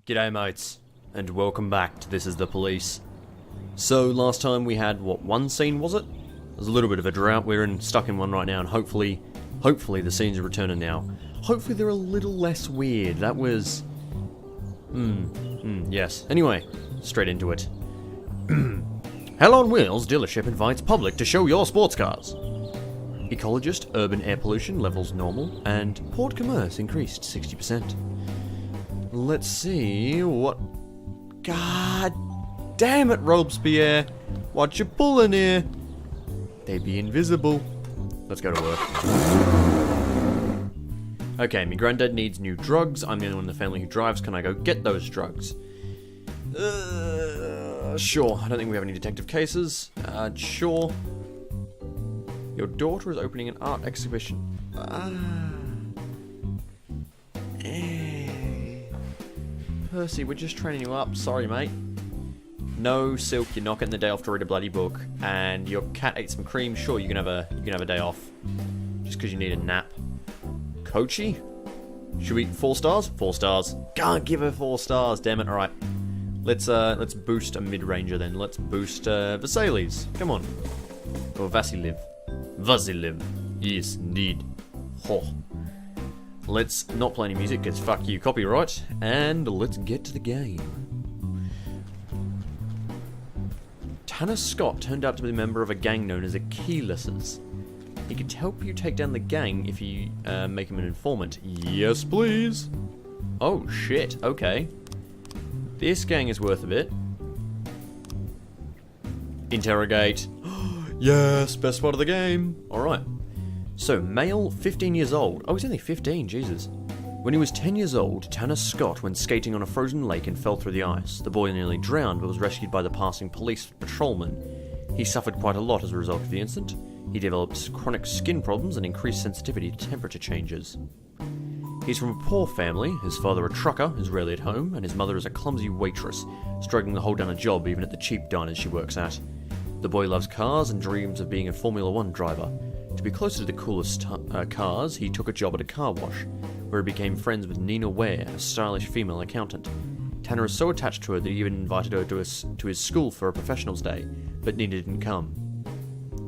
G'day mates, and welcome back to This Is the Police. So last time we had, what, one scene was it? There's a little bit of a drought, we're stuck in one right now, and hopefully the scenes are returning now. Hopefully they're a little less weird, that was... yes. Anyway, straight into it. Hell on Wheels dealership invites public to show your sports cars. Ecologist, urban air pollution levels normal, and port commerce increased 60%. Let's see what... God damn it, Robespierre! What you pulling here? They be invisible. Let's go to work. Okay, my granddad needs new drugs. I'm the only one in the family who drives. Can I go get those drugs? Sure. I don't think we have any detective cases. Sure. Your daughter is opening an art exhibition. Percy, we're just training you up. Sorry, mate. No, Silk, you're not getting the day off to read a bloody book. And your cat ate some cream. Sure, you can have a day off. Just because you need a nap. Kochi? Should we 4 stars? 4 stars. Can't give her 4 stars, damn it. Alright. Let's boost a mid-ranger then. Let's boost Vasili's. Come on. Or Vasiliv. Vasiliv. Yes, indeed. Ho. Let's not play any music, because fuck you, copyright. And let's get to the game. Tanner Scott turned out to be a member of a gang known as the Keylesses. He could help you take down the gang if you make him an informant. Yes, please. Oh, shit. Okay. This gang is worth a bit. Interrogate. Yes, best part of the game. Alright. So, male, 15 years old. Oh, he's only 15, Jesus. When he was 10 years old, Tanner Scott went skating on a frozen lake and fell through the ice. The boy nearly drowned, but was rescued by the passing police patrolman. He suffered quite a lot as a result of the incident. He developed chronic skin problems and increased sensitivity to temperature changes. He's from a poor family. His father, a trucker, is rarely at home, and his mother is a clumsy waitress, struggling to hold down a job even at the cheap diners she works at. The boy loves cars and dreams of being a Formula One driver. To be closer to the coolest cars, he took a job at a car wash, where he became friends with Nina Ware, a stylish female accountant. Tanner is so attached to her that he even invited her to his school for a professionals' day, but Nina didn't come.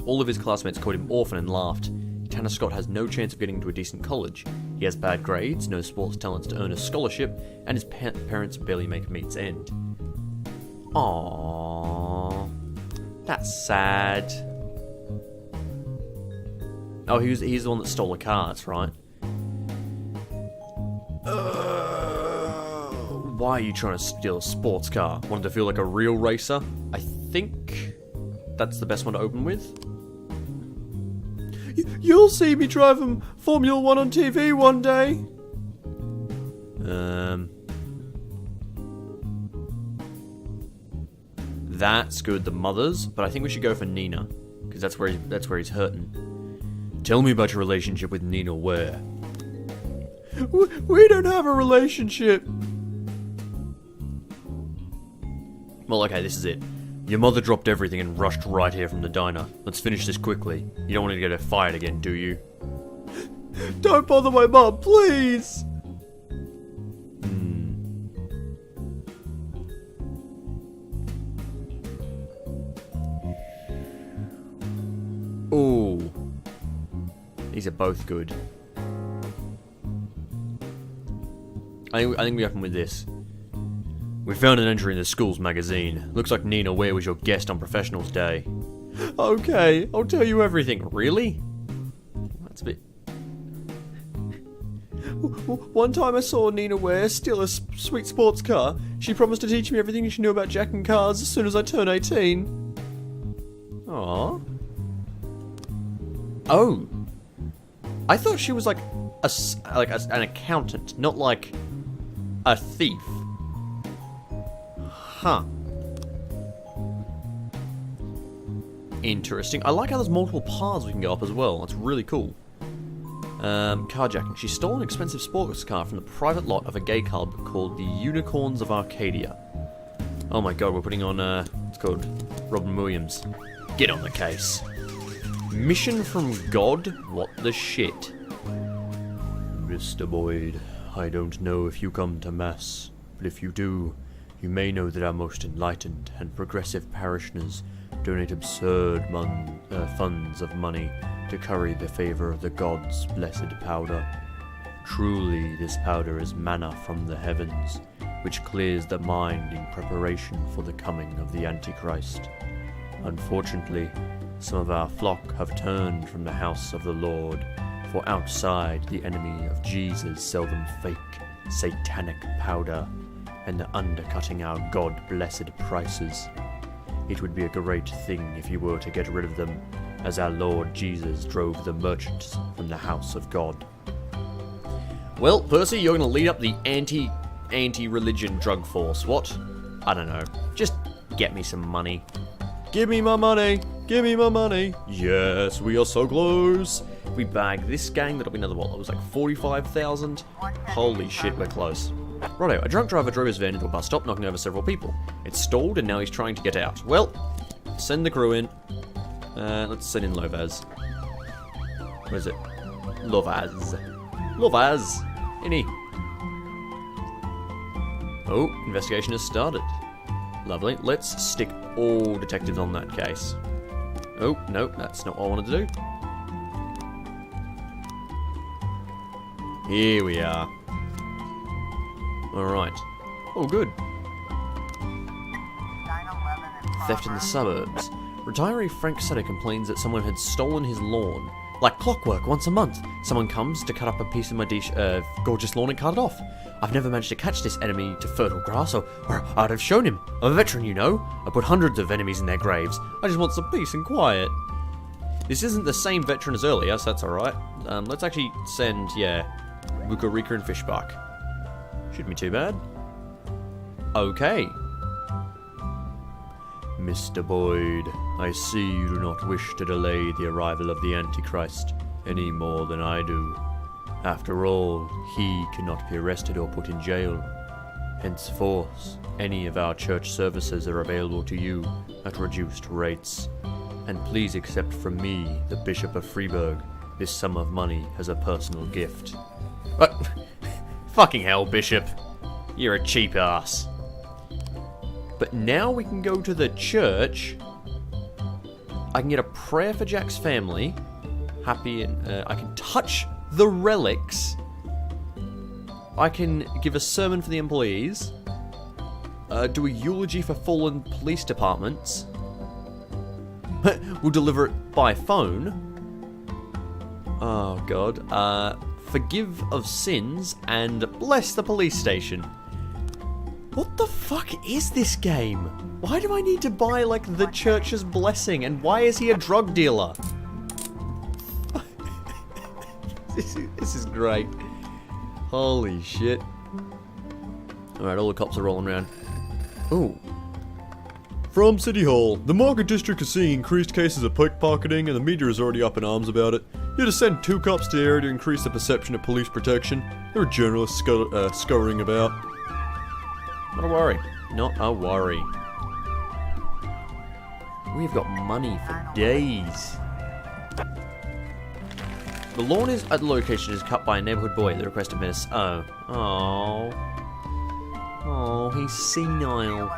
All of his classmates called him orphan and laughed. Tanner Scott has no chance of getting into a decent college. He has bad grades, no sports talents to earn a scholarship, and his parents barely make meets end. Aww, that's sad. Oh, he's the one that stole the car, that's right. Why are you trying to steal a sports car? Wanted to feel like a real racer? I think that's the best one to open with. You'll see me driving Formula One on TV one day. That's good, the mothers, but I think we should go for Nina, because that's where he's hurting. Tell me about your relationship with Nina Ware. We don't have a relationship. Well, okay, this is it. Your mother dropped everything and rushed right here from the diner. Let's finish this quickly. You don't want to get her fired again, do you? Don't bother my mom, please! Ooh. These are both good. I think we open with this. We found an entry in the school's magazine. Looks like Nina Ware was your guest on Professionals Day. Okay, I'll tell you everything. Really? That's a bit... One time I saw Nina Ware steal a sweet sports car. She promised to teach me everything she knew about jacking cars as soon as I turn 18. Aww. Oh. I thought she was like an accountant, not like a thief. Huh. Interesting. I like how there's multiple paths we can go up as well. That's really cool. Carjacking. She stole an expensive sports car from the private lot of a gay club called the Unicorns of Arcadia. Oh my god, we're putting on, it's called Robin Williams. Get on the case. Mission from God? What the shit? Mr. Boyd, I don't know if you come to mass. but if you do, you may know that our most enlightened and progressive parishioners donate absurd funds of money to curry the favor of the gods' blessed powder. Truly, this powder is manna from the heavens, which clears the mind in preparation for the coming of the Antichrist. Unfortunately, some of our flock have turned from the house of the Lord, for outside the enemy of Jesus sell them fake, satanic powder, and are undercutting our God-blessed prices. It would be a great thing if you were to get rid of them, as our Lord Jesus drove the merchants from the house of God. Well, Percy, you're going to lead up the anti-religion drug force. What? I don't know. Just get me some money. Give me my money! Give me my money! Yes, we are so close! If we bag this gang, that'll be another, what, it was like 45,000? Holy shit, we're close. Righto, a drunk driver drove his van into a bus stop, knocking over several people. It stalled, and now he's trying to get out. Well, send the crew in. Let's send in Lovaz. Where is it? Lovaz. Lovaz! Any? Oh, investigation has started. Lovely. Let's stick all detectives on that case. Oh, no, that's not what I wanted to do. Here we are. Alright. Oh, good. Theft in the suburbs. Retiree Frank Sutter complains that someone had stolen his lawn. Like clockwork, once a month, someone comes to cut up a piece of my gorgeous lawn and cut it off. I've never managed to catch this enemy to fertile grass, or I'd have shown him. I'm a veteran, you know. I put hundreds of enemies in their graves. I just want some peace and quiet. This isn't the same veteran as earlier, so that's alright. Let's actually send, Bukarika and Fishbach. Shouldn't be too bad. Okay. Mr. Boyd, I see you do not wish to delay the arrival of the Antichrist any more than I do. After all, he cannot be arrested or put in jail. Henceforth, any of our church services are available to you at reduced rates. And please accept from me, the Bishop of Freiburg, this sum of money as a personal gift. What? Fucking hell, Bishop. You're a cheap ass. But now we can go to the church. I can get a prayer for Jack's family. Happy, and I can touch the relics. I can give a sermon for the employees. Do a eulogy for fallen police departments. We'll deliver it by phone. Oh god. Forgive of sins and bless the police station. What the fuck is this game? Why do I need to buy, like, the church's blessing? And why is he a drug dealer? This is great. Holy shit. Alright, all the cops are rolling around. Ooh. From City Hall, the Market District is seeing increased cases of pickpocketing, and the media is already up in arms about it. You had to send 2 cops to the area to increase the perception of police protection. There are journalists scurrying about. Not a worry. Not a worry. We've got money for days. The lawn is at the location is cut by a neighborhood boy at the request of Miss. Oh, he's senile.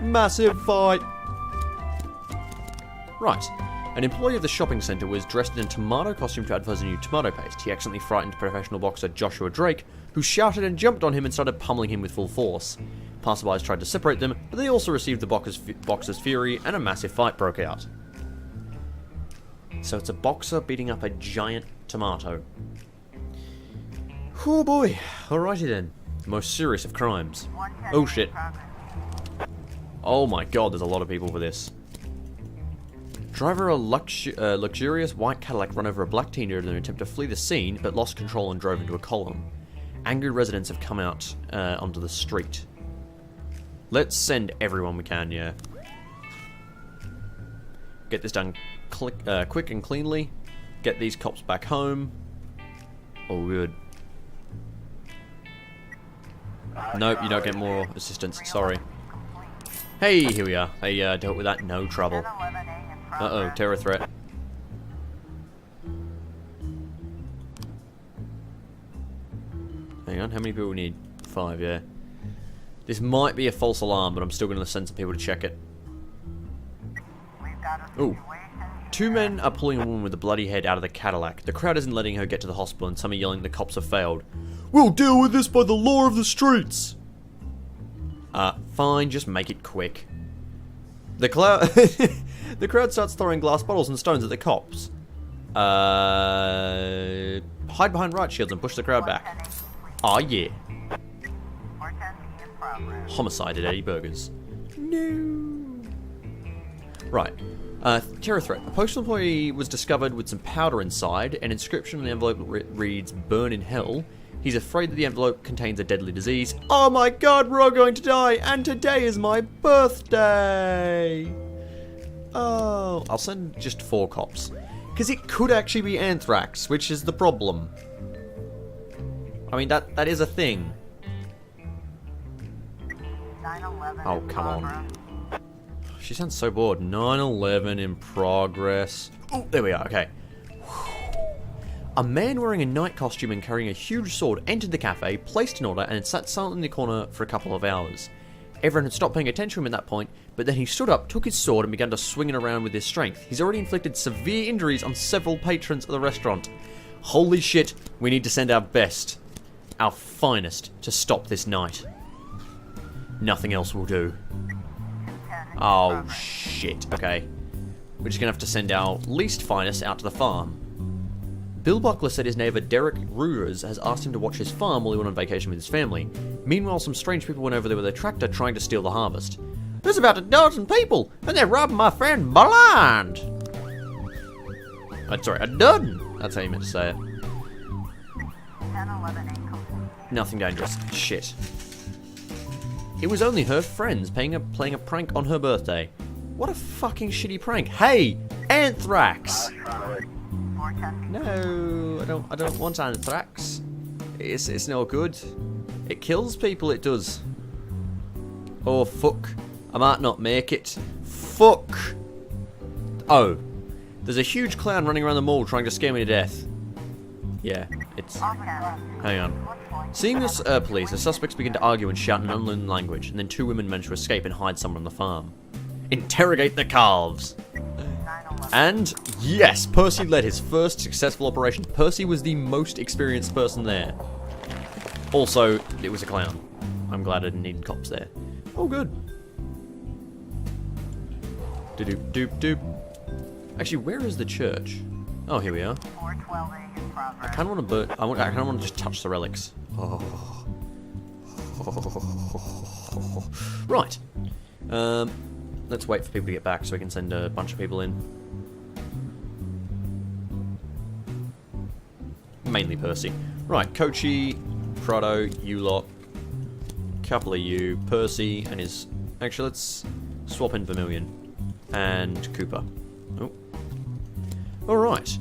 Massive fight. Right. An employee of the shopping centre was dressed in a tomato costume to advertise a new tomato paste. He accidentally frightened professional boxer Joshua Drake, who shouted and jumped on him and started pummeling him with full force. Passerbys tried to separate them, but they also received the boxer's fury, and a massive fight broke out. So it's a boxer beating up a giant tomato. Oh boy. Alrighty then. The most serious of crimes. Oh shit. Oh my god, there's a lot of people for this. Driver of a luxurious white Cadillac run over a black teenager in an attempt to flee the scene, but lost control and drove into a column. Angry residents have come out onto the street. Let's send everyone we can, yeah. Get this done quick and cleanly. Get these cops back home. All good. Nope, you don't get more assistance, sorry. Hey, here we are. I dealt with that, no trouble. Uh-oh, terror threat. Hang on, how many people we need? 5, yeah. This might be a false alarm, but I'm still going to send some people to check it. Ooh. 2 men are pulling a woman with a bloody head out of the Cadillac. The crowd isn't letting her get to the hospital, and some are yelling the cops have failed. We'll deal with this by the law of the streets! Fine, just make it quick. The crowd starts throwing glass bottles and stones at the cops. Hide behind riot shields and push the crowd back. Aw, yeah. Homicide at Eddie Burgers. No. Right. Terror threat. A postal employee was discovered with some powder inside. An inscription on the envelope reads, "Burn in hell." He's afraid that the envelope contains a deadly disease. Oh my god, we're all going to die, and today is my birthday! Oh, I'll send just 4 cops. Because it could actually be anthrax, which is the problem. I mean, that is a thing. Oh, come on. She sounds so bored. 9/11 in progress. Oh, there we are, okay. A man wearing a night costume and carrying a huge sword entered the cafe, placed an order, and sat silently in the corner for a couple of hours. Everyone had stopped paying attention to him at that point, but then he stood up, took his sword, and began to swing it around with his strength. He's already inflicted severe injuries on several patrons of the restaurant. Holy shit, we need to send our best, our finest, to stop this night. Nothing else will do. Oh, shit. Okay. We're just gonna have to send our least finest out to the farm. Bill Buckler said his neighbour Derek Ruders has asked him to watch his farm while he went on vacation with his family. Meanwhile, some strange people went over there with a tractor trying to steal the harvest. There's about 12 people, and they're robbing my friend blind! Sorry, 12! That's how you meant to say it. Nothing dangerous. Shit. It was only her friends playing a prank on her birthday. What a fucking shitty prank. Hey! Anthrax! No, I don't want anthrax. It's no good. It kills people, it does. Oh, fuck. I might not make it. Fuck! Oh. There's a huge clown running around the mall trying to scare me to death. Yeah, it's... Hang on. Seeing this police, the suspects begin to argue and shout in an unknown language, and then 2 women manage to escape and hide somewhere on the farm. Interrogate the calves! And, yes, Percy led his first successful operation. Percy was the most experienced person there. Also, it was a clown. I'm glad I didn't need cops there. Oh, good. Doop doop doop. Actually, where is the church? Oh, here we are. I kind of want to I kind of want to just touch the relics. Oh. Right. Let's wait for people to get back so we can send a bunch of people in. Mainly Percy. Right, Kochi, Prado, you lot, couple of you, Percy and his... Actually, let's swap in Vermilion and Cooper. Oh. Alright.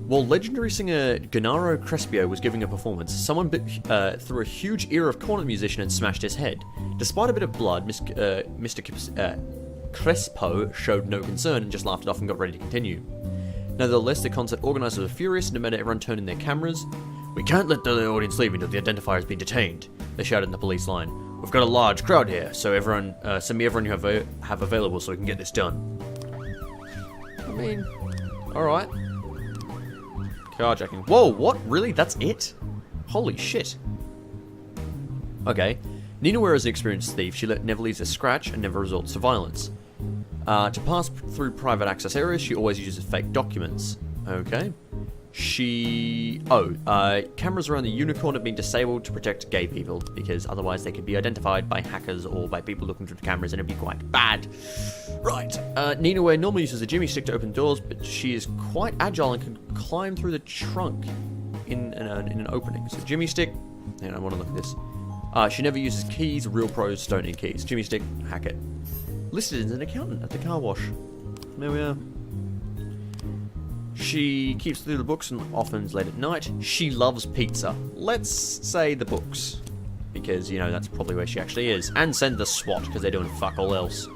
While legendary singer Gennaro Crespio was giving a performance, someone threw a huge ear of cornet musician and smashed his head. Despite a bit of blood, Mr. Crespo showed no concern and just laughed it off and got ready to continue. Nevertheless, the concert organisers were furious and demanded everyone turn in their cameras. "We can't let the audience leave until the identifier has been detained," they shouted in the police line. "We've got a large crowd here, so everyone, send me everyone you have available so we can get this done." I mean, alright. Carjacking. Whoa, what? Really? That's it? Holy shit. Okay. Nina Ware is an experienced thief. She never leaves a scratch and never resorts to violence. To pass through private access areas, she always uses fake documents. Okay. Cameras around the unicorn have been disabled to protect gay people, because otherwise they could be identified by hackers or by people looking through the cameras and it'd be quite bad. Right. Nina Ware normally uses a jimmy stick to open doors, but she is quite agile and can climb through the trunk in an opening. So jimmy stick, and I want to look at this. She never uses keys. Real pros don't need keys. Jimmy stick, hack it. Listed as an accountant at the car wash. There we are. She keeps through the books and often late at night. She loves pizza. Let's say the books, because, you know, that's probably where she actually is. And send the SWAT, because they're doing fuck all else.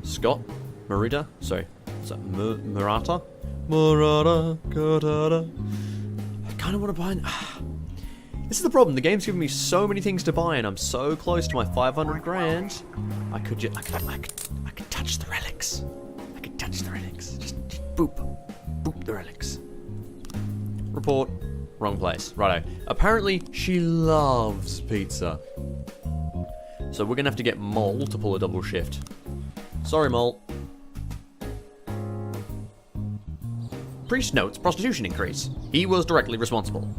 Scott? Marita? Sorry. What's that? Murata? Murata, Katata. I kind of want to buy This is the problem. The game's giving me so many things to buy, and I'm so close to my 500 grand. I could touch the relics. I could touch the relics. Just boop, boop the relics. Report. Wrong place. Righto. Apparently, she loves pizza. So we're gonna have to get Mole to pull a double shift. Sorry, Mole. Priest notes prostitution increase. He was directly responsible.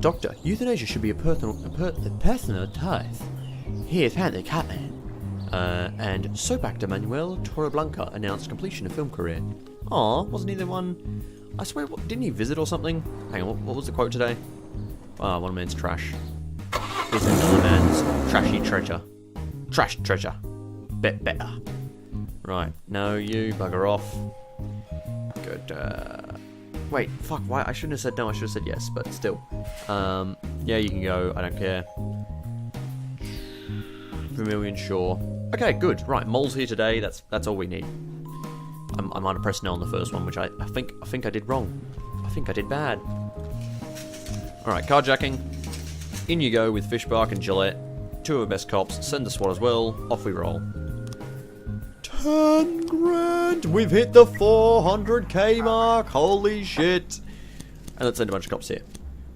Doctor, euthanasia should be a personal task. He has had the Catman. And soap actor Manuel Torreblanca announced completion of film career. Aw, wasn't he the one? I swear, didn't he visit or something? Hang on, what was the quote today? Ah, one man's trash is another man's trashy treasure. Trash treasure. Better. Right, no, you bugger off. Good, wait, fuck, why? I shouldn't have said no, I should have said yes, but still. Yeah, you can go, I don't care. Vermilion Shore. Okay, good. Right, Mole's here today, that's all we need. I might have pressed no on the first one, which I think I did wrong. I think I did bad. Alright, carjacking. In you go with Fishbark and Gillette. Two of our best cops. Send the SWAT as well. Off we roll. 10 grand! We've hit the 400k mark! Holy shit! And let's send a bunch of cops here.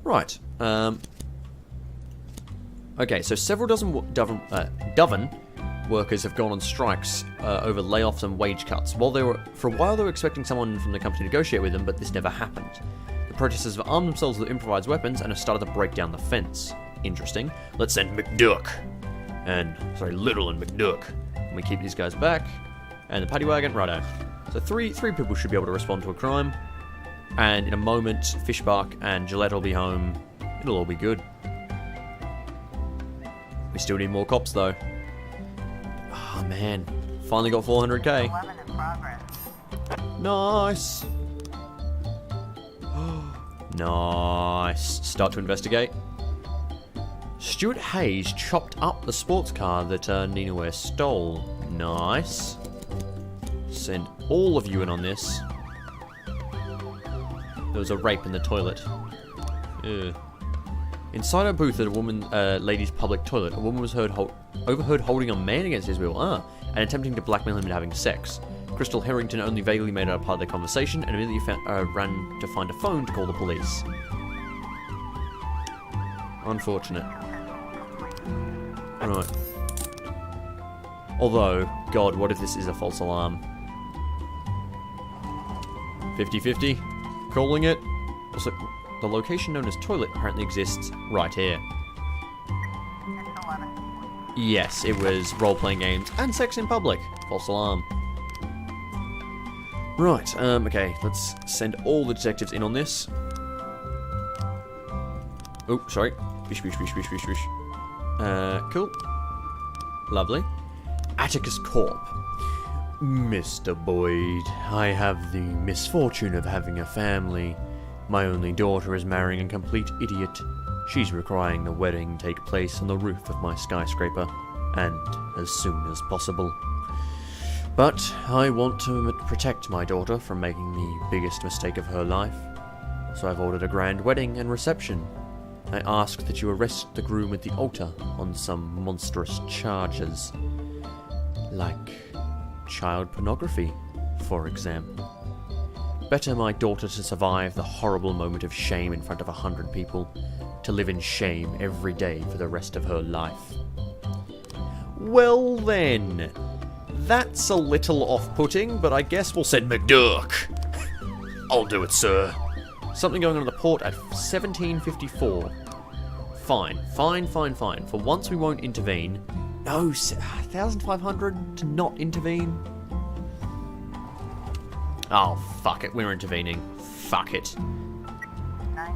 Right. Okay, so several dozen Doven workers have gone on strikes over layoffs and wage cuts. For a while they were expecting someone from the company to negotiate with them, but this never happened. The protesters have armed themselves with improvised weapons and have started to break down the fence. Interesting. Let's send McDuck. Little and McDuck. And we keep these guys back. And the paddy wagon, righto. So three people should be able to respond to a crime. And in a moment, Fishbark and Gillette will be home. It'll all be good. We still need more cops though. Oh man. Finally got 400k. Nice. Nice. Start to investigate. Stuart Hayes chopped up the sports car that Nina Ware stole. Nice. Send all of you in on this. There was a rape in the toilet. Ugh. Inside a booth at a lady's public toilet, a woman was overheard holding a man against his will, and attempting to blackmail him into having sex. Crystal Harrington only vaguely made it a part of the conversation, and immediately ran to find a phone to call the police. Unfortunate. Right. Although, God, what if this is a false alarm? 50-50? Calling it? Also, the location known as toilet apparently exists right here. Yes, it was role-playing games and sex in public. False alarm. Right, okay, let's send all the detectives in on this. Oh, sorry. Bish. Cool. Lovely. Atticus Corp. Mr. Boyd, I have the misfortune of having a family. My only daughter is marrying a complete idiot. She's requiring the wedding take place on the roof of my skyscraper, and as soon as possible. But I want to protect my daughter from making the biggest mistake of her life, so I've ordered a grand wedding and reception. I ask that you arrest the groom at the altar on some monstrous charges, like child pornography, for example. Better my daughter to survive the horrible moment of shame in front of 100 people, to live in shame every day for the rest of her life. Well then, that's a little off-putting, but I guess we'll send McDuck. I'll do it, sir. Something going on at the port at 1754. Fine. For once we won't intervene. No, 1,500 to not intervene? Oh, fuck it, we're intervening. Fuck it.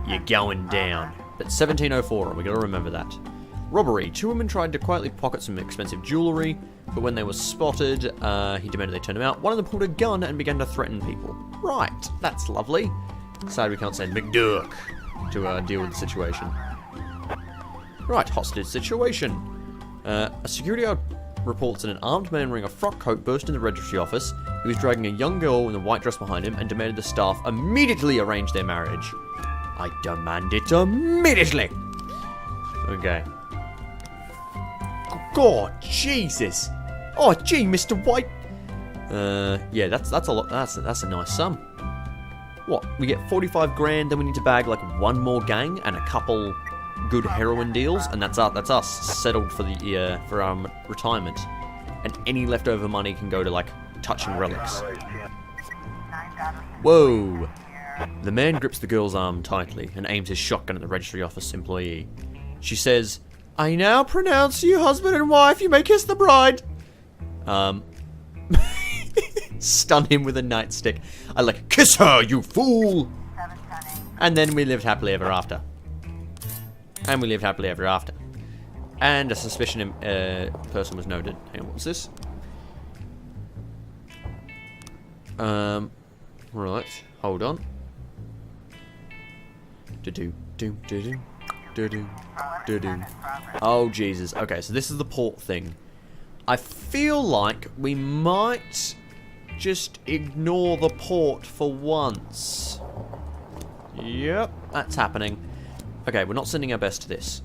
You're going down. But 1704, we gotta remember that. Robbery. Two women tried to quietly pocket some expensive jewellery, but when they were spotted, he demanded they turn him out. One of them pulled a gun and began to threaten people. Right, that's lovely. Sad we can't send McDuck to deal with the situation. Right, hostage situation. A security guard reports that an armed man wearing a frock coat burst in the registry office. He was dragging a young girl in a white dress behind him and demanded the staff immediately arrange their marriage. I demand it immediately! Okay. God, Jesus. Oh, gee, Mr. White. Yeah, that's a lot. That's a nice sum. What? We get 45 grand, then we need to bag like one more gang and a couple good heroin deals, and that's us settled for the for our retirement. And any leftover money can go to like touching relics. Whoa! The man grips the girl's arm tightly and aims his shotgun at the registry office employee. She says, "I now pronounce you husband and wife. You may kiss the bride." Stun him with a nightstick. I like, "Kiss her, you fool!" And then we lived happily ever after. And we lived happily ever after. And a suspicion person was noted. Hang on, what's this? Right, hold on. Oh, Jesus. Okay, so this is the port thing. I feel like we might just ignore the port for once. Yep, that's happening. Okay, we're not sending our best to this.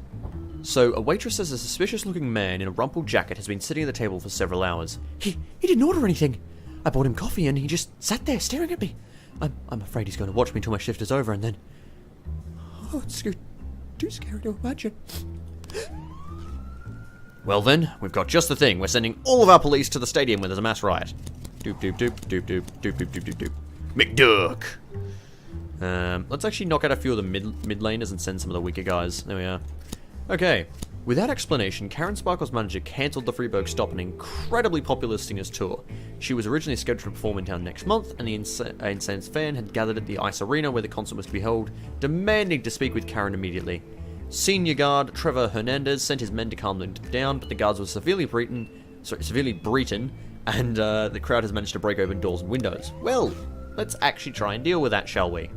So, a waitress says a suspicious-looking man in a rumpled jacket has been sitting at the table for several hours. He didn't order anything. I bought him coffee and he just sat there staring at me. I'm afraid he's going to watch me till my shift is over and then... Oh, it's too scary to imagine. Well then, we've got just the thing. We're sending all of our police to the stadium where there's a mass riot. Doop doop doop doop doop doop doop doop doop doop. McDuck! Let's actually knock out a few of the mid laners and send some of the weaker guys. There we are. Okay. Without explanation, Karen Sparkle's manager cancelled the Freeburg Stop, an incredibly popular singer's tour. She was originally scheduled to perform in town next month, and the Insane's fan had gathered at the Ice Arena where the concert was to be held, demanding to speak with Karen immediately. Senior guard Trevor Hernandez sent his men to calm them down, but the guards were severely beaten, and the crowd has managed to break open doors and windows. Well, let's actually try and deal with that, shall we?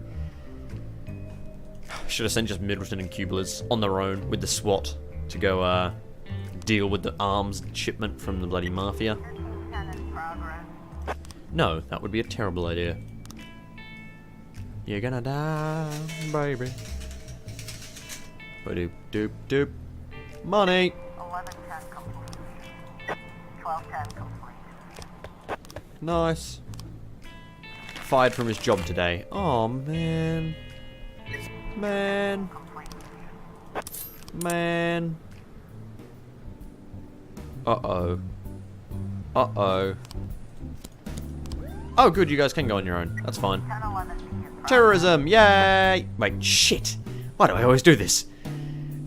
Should have sent just Middleton and Kublers on their own with the SWAT to go deal with the arms shipment from the bloody mafia. No, that would be a terrible idea. You're gonna die, baby. Ba-doop, doop, doop. Money! 11:10 complete. 12:10 complete. Nice. Fired from his job today. Oh, man. Man. Man. Uh-oh. Uh-oh. Oh, good, you guys can go on your own. That's fine. Terrorism! Yay! Wait, shit! Why do I always do this?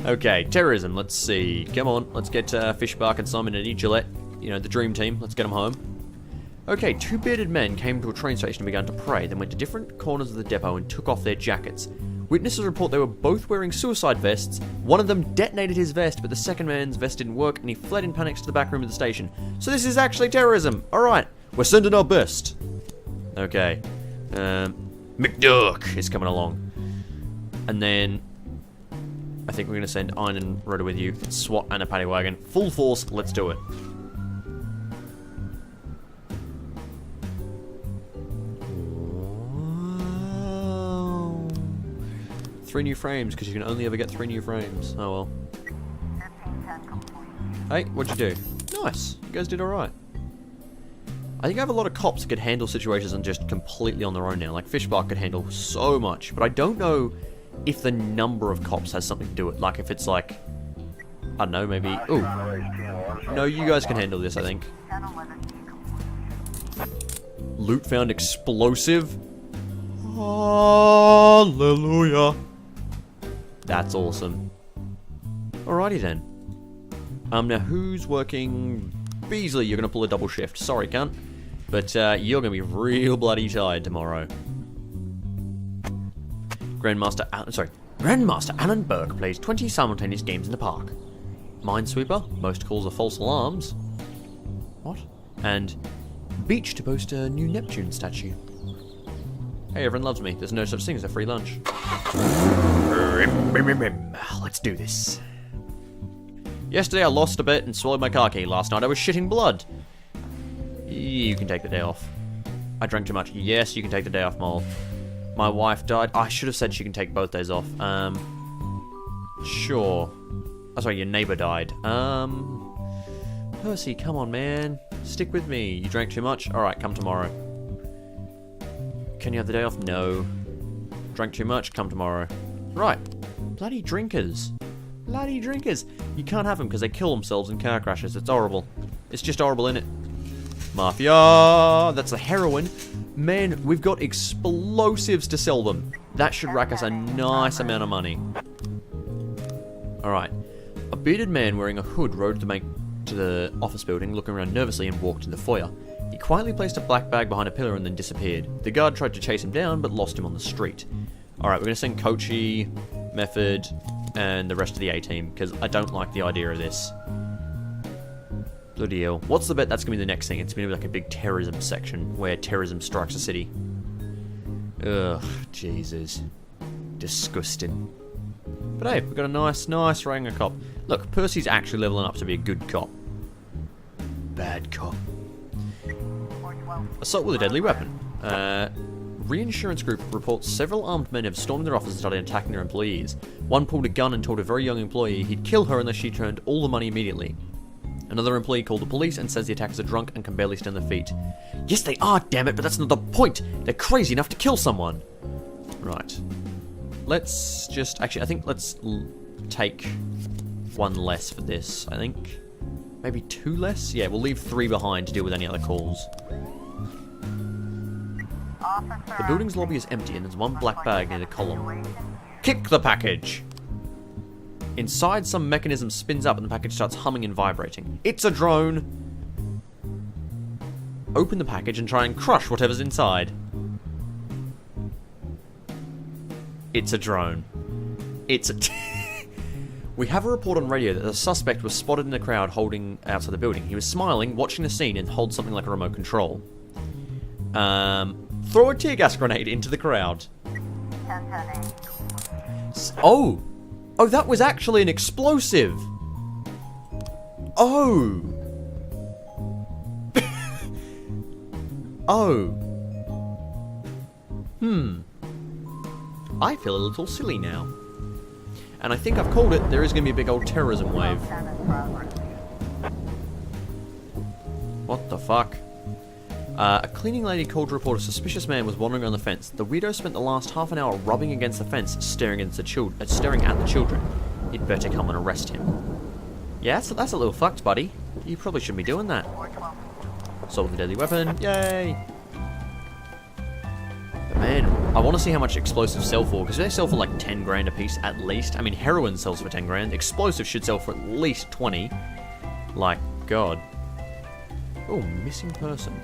Okay, terrorism, let's see. Come on, let's get Fishbark and Simon and Gillette. You know, the dream team. Let's get them home. Okay, two bearded men came to a train station and began to pray, then went to different corners of the depot and took off their jackets. Witnesses report they were both wearing suicide vests. One of them detonated his vest, but the second man's vest didn't work, and he fled in panic to the back room of the station. So this is actually terrorism. Alright, we're sending our best. Okay. McDuck is coming along. And then I think we're going to send Iron and Rhoda with you. SWAT and a paddy wagon. Full force, let's do it. Wow. 3 new frames, because you can only ever get 3 new frames. Oh well. 15:10 complete. Hey, what'd you do? Nice. You guys did alright. I think I have a lot of cops that could handle situations and just completely on their own now. Like Fishbark could handle so much, but I don't know if the number of cops has something to do with it. Like if it's like, I don't know, maybe. Ooh, no, you guys can handle this. I think. 10:11 complete. Loot found explosive. Hallelujah. That's awesome. Alrighty then. Now who's working? Beasley, you're gonna pull a double shift. Sorry, cunt. But you're gonna be real bloody tired tomorrow. Grandmaster Alan Burke plays 20 simultaneous games in the park. Minesweeper, most calls are false alarms. What? And beach to boast a new Neptune statue. Hey, everyone loves me. There's no such thing as a free lunch. Let's do this. Yesterday I lost a bet and swallowed my car key. Last night I was shitting blood. You can take the day off. I drank too much. Yes, you can take the day off, Mole. My wife died. I should have said she can take both days off. Sure. Oh, sorry, your neighbor died. Percy, come on, man. Stick with me. You drank too much? Alright, come tomorrow. Can you have the day off? No. Drank too much? Come tomorrow. Right. Bloody drinkers. Bloody drinkers. You can't have them because they kill themselves in car crashes. It's horrible. It's just horrible, innit? Mafia! That's the heroin. Man, we've got explosives to sell them. That should rack us a nice amount of money. Alright. A bearded man wearing a hood rode to the office building, looking around nervously, and walked in the foyer. He quietly placed a black bag behind a pillar and then disappeared. The guard tried to chase him down, but lost him on the street. Alright, we're going to send Kochi, Method, and the rest of the A-team, because I don't like the idea of this. Bloody hell. What's the bet that's going to be the next thing? It's going to be like a big terrorism section, where terrorism strikes a city. Ugh, Jesus. Disgusting. But hey, we've got a nice Ranger cop. Look, Percy's actually leveling up to be a good cop. Bad cop. Assault with a deadly weapon. Reinsurance group reports several armed men have stormed their office and started attacking their employees. One pulled a gun and told a very young employee he'd kill her unless she returned all the money immediately. Another employee called the police and says the attackers are drunk and can barely stand on their feet. Yes, they are, damn it, but that's not the point. They're crazy enough to kill someone. Right. Let's just... Actually, I think let's take one less for this, I think. Maybe two less? Yeah, we'll leave 3 behind to deal with any other calls. The building's lobby is empty and there's one black bag near the column. Kick the package! Inside, some mechanism spins up and the package starts humming and vibrating. It's a drone! Open the package and try and crush whatever's inside. It's a drone. It's a... We have a report on radio that the suspect was spotted in the crowd holding outside the building. He was smiling, watching the scene, and holds something like a remote control. Throw a tear gas grenade into the crowd. Oh! Oh, that was actually an explosive! Oh! Oh. I feel a little silly now. And I think I've called it. There is going to be a big old terrorism wave. What the fuck? A cleaning lady called to report a suspicious man was wandering on the fence. The weirdo spent the last half an hour rubbing against the fence, staring at the children. You'd better come and arrest him. Yeah, that's a little fucked, buddy. You probably shouldn't be doing that. Sold the deadly weapon. Yay! But man, I want to see how much explosives sell for, because they sell for like 10 grand a piece at least. I mean, heroin sells for 10 grand. Explosives should sell for at least 20. Like, God. Oh, missing person.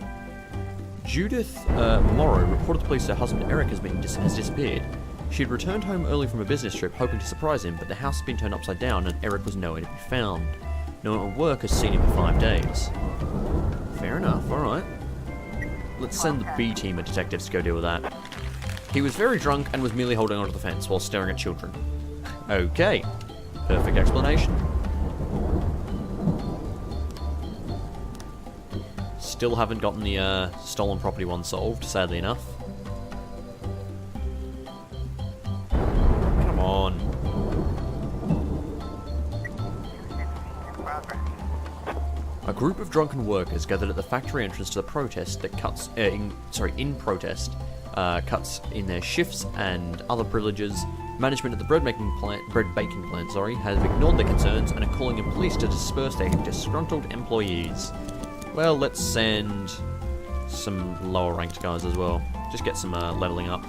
Judith Morrow reported to police her husband Eric has disappeared. She had returned home early from a business trip, hoping to surprise him, but the house had been turned upside down and Eric was nowhere to be found. No one at work has seen him for 5 days. Fair enough, alright. Let's send the B team of detectives to go deal with that. He was very drunk and was merely holding onto the fence while staring at children. Okay. Perfect explanation. Still haven't gotten the stolen property one solved, sadly enough. Come on. A group of drunken workers gathered at the factory entrance to the protest that cuts in their shifts and other privileges. Management of the bread baking plant, have ignored their concerns and are calling in police to disperse their disgruntled employees. Well, let's send some lower ranked guys as well. Just get some leveling up.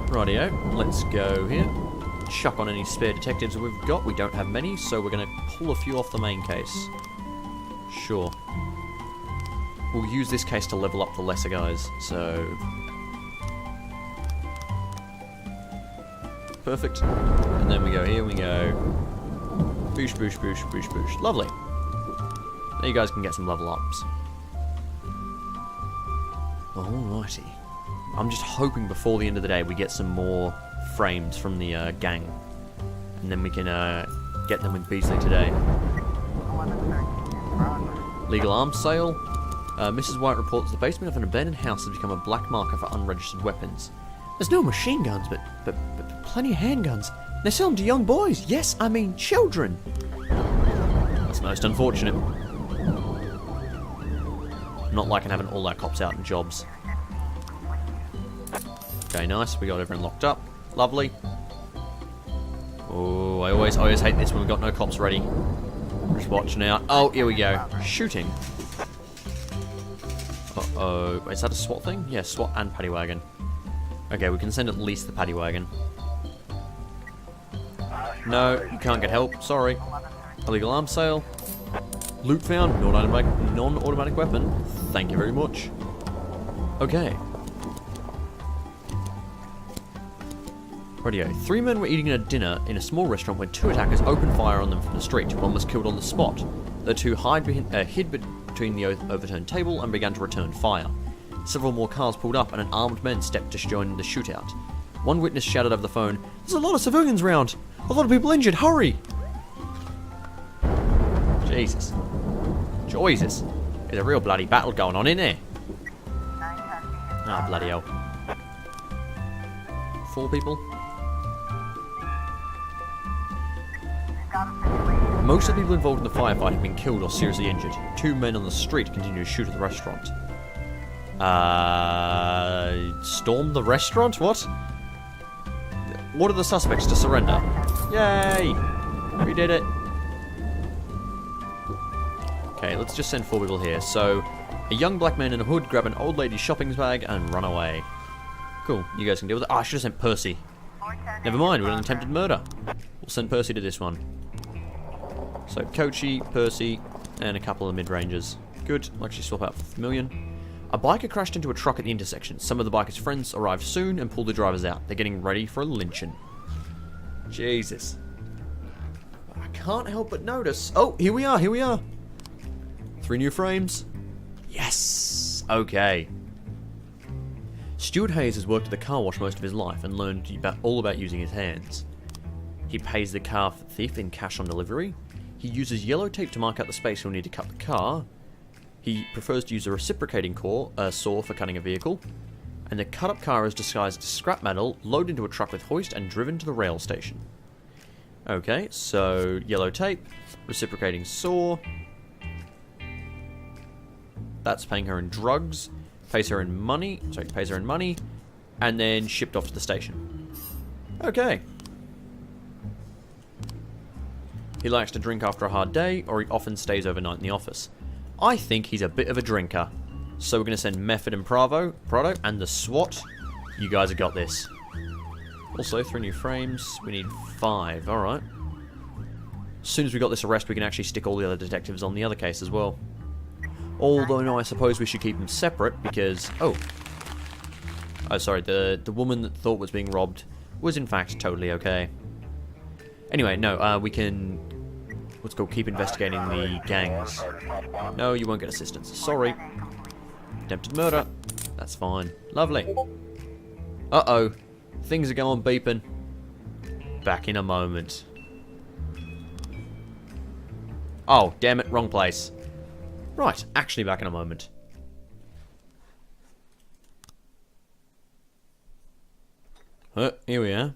Rightio, let's go here. Chuck on any spare detectives that we've got. We don't have many, so we're going to pull a few off the main case. Sure. We'll use this case to level up the lesser guys, so... Perfect. And then we go here, we go... Boosh, boosh, boosh, boosh, boosh. Lovely. Now you guys can get some level ups. Alrighty. I'm just hoping before the end of the day we get some more frames from the gang. And then we can get them with Beasley today. Legal arms sale. Mrs. White reports the basement of an abandoned house has become a black marker for unregistered weapons. There's no machine guns, but plenty of handguns. They sell them to young boys. Yes, I mean children. That's most unfortunate. Not liking having all our cops out in jobs. Okay, nice. We got everyone locked up. Lovely. Oh, I always hate this when we've got no cops ready. Just watching out. Oh, here we go. Shooting. Uh-oh. Is that a SWAT thing? Yeah, SWAT and paddy wagon. Okay, we can send at least the paddy wagon. No, you can't get help. Sorry. Illegal arms sale. Loot found. Non-automatic weapon. Thank you very much. Okay. Radio. 3 men were eating a dinner in a small restaurant when 2 attackers opened fire on them from the street. 1 was killed on the spot. The 2 hid between the overturned table and began to return fire. Several more cars pulled up and an armed man stepped to join the shootout. 1 witness shouted over the phone, "There's a lot of civilians round! A lot of people injured, hurry!" Jesus. Jesus. There's a real bloody battle going on in there. Ah, bloody hell. 4 people? Most of the people involved in the firefight have been killed or seriously injured. 2 men on the street continue to shoot at the restaurant. Storm the restaurant? What? Order the suspects to surrender. Yay! We did it. Okay, let's just send 4 people here. So, a young black man in a hood grab an old lady's shopping bag and run away. Cool, you guys can deal with it. Oh, I should have sent Percy. Never mind, we're an attempted murder. We'll send Percy to this one. So, Kochi, Percy, and a couple of mid-rangers. Good, I'll actually swap out for Familiar. A biker crashed into a truck at the intersection. Some of the biker's friends arrived soon and pulled the drivers out. They're getting ready for a lynching. Jesus. I can't help but notice. Oh, here we are, here we are. 3 new frames. Yes! Okay. Stuart Hayes has worked at the car wash most of his life and learned all about using his hands. He pays the car thief in cash on delivery. He uses yellow tape to mark out the space he'll need to cut the car. He prefers to use a reciprocating saw for cutting a vehicle. And the cut-up car is disguised as scrap metal, loaded into a truck with hoist, and driven to the rail station. Okay, so yellow tape, reciprocating saw. That's paying her in drugs. Pays her in money. Sorry, pays her in money. And then shipped off to the station. Okay. He likes to drink after a hard day, or he often stays overnight in the office. I think he's a bit of a drinker. So we're going to send Method and Prado, and the SWAT. You guys have got this. Also, 3 new frames. We need 5. Alright. As soon as we got this arrest, we can actually stick all the other detectives on the other case as well. Although, no, I suppose we should keep them separate because... Oh, sorry. The woman that thought was being robbed was, in fact, totally okay. Anyway, no, we can... What's called keep investigating the gangs. No, you won't get assistance. Sorry. Attempted murder. That's fine. Lovely. Uh-oh. Things are going beeping. Back in a moment. Oh, damn it. Wrong place. Right. Actually back in a moment. Here we are.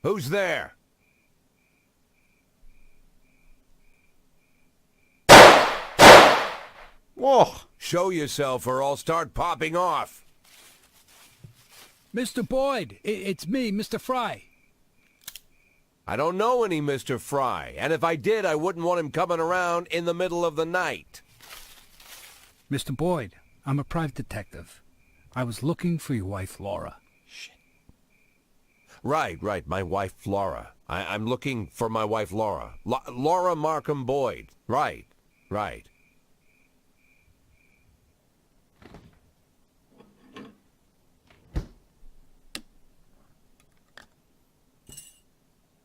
Who's there? Whoa! Show yourself or I'll start popping off. Mr. Boyd, it's me, Mr. Fry. I don't know any Mr. Fry, and if I did, I wouldn't want him coming around in the middle of the night. Mr. Boyd, I'm a private detective. I was looking for your wife, Laura. Right, my wife, Laura. I'm looking for my wife, Laura. Laura Markham Boyd. Right.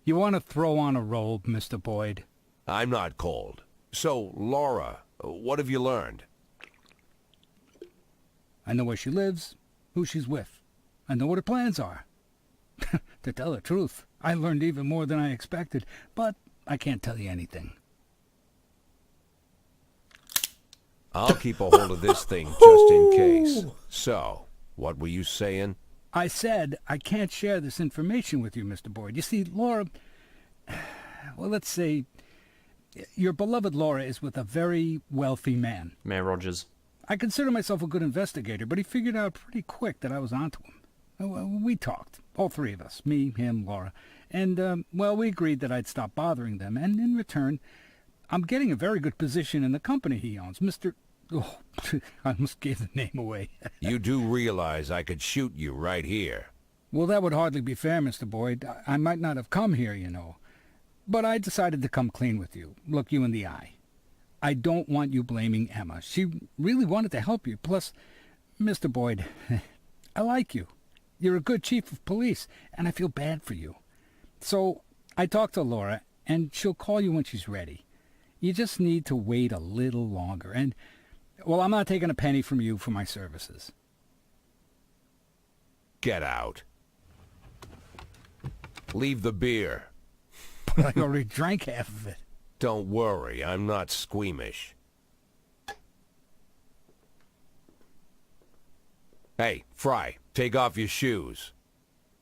You want to throw on a robe, Mr. Boyd? I'm not cold. So, Laura, what have you learned? I know where she lives, who she's with. I know what her plans are. To tell the truth, I learned even more than I expected, but I can't tell you anything. I'll keep a hold of this thing just in case. So, what were you saying? I said I can't share this information with you, Mr. Boyd. You see, Laura... Well, let's say... Your beloved Laura is with a very wealthy man. Mayor Rogers. I consider myself a good investigator, but he figured out pretty quick that I was onto him. We talked, all three of us, me, him, Laura, and, well, we agreed that I'd stop bothering them, and in return, I'm getting a very good position in the company he owns. Mr... Oh, I almost gave the name away. You do realize I could shoot you right here. Well, that would hardly be fair, Mr. Boyd. I might not have come here, you know. But I decided to come clean with you, look you in the eye. I don't want you blaming Emma. She really wanted to help you. Plus, Mr. Boyd, I like you. You're a good chief of police, and I feel bad for you. So I talked to Laura, and she'll call you when she's ready. You just need to wait a little longer, and, well, I'm not taking a penny from you for my services. Get out. Leave the beer. But I already drank half of it. Don't worry, I'm not squeamish. Hey, Fry, take off your shoes.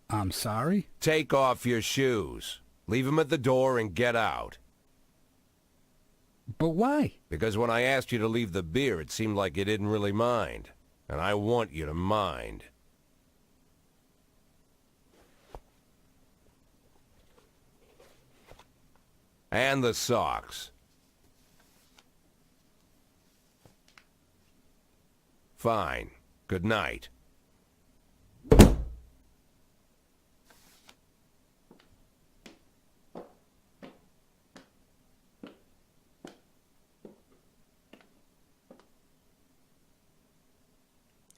I'm sorry? Take off your shoes. Leave them at the door and get out. But why? Because when I asked you to leave the beer, it seemed like you didn't really mind. And I want you to mind. And the socks. Fine. Good night.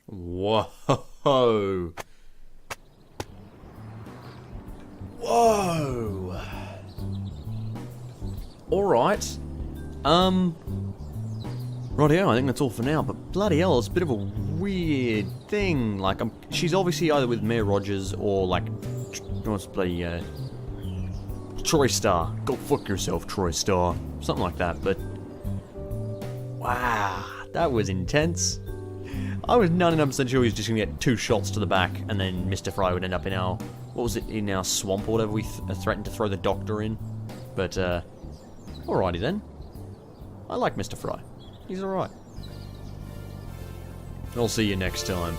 Whoa. Whoa. Alright. Rightio, I think that's all for now, but bloody hell, it's a bit of a weird thing. Like, she's obviously either with Mayor Rogers or, like, what's bloody, Troy Star. Go fuck yourself, Troy Star. Something like that, but... Wow, that was intense. I was 99% sure he was just going to get 2 shots to the back, and then Mr. Fry would end up in our... What was it? In our swamp or whatever we threatened to throw the doctor in. But, alrighty then. I like Mr. Fry. He's alright. I'll see you next time.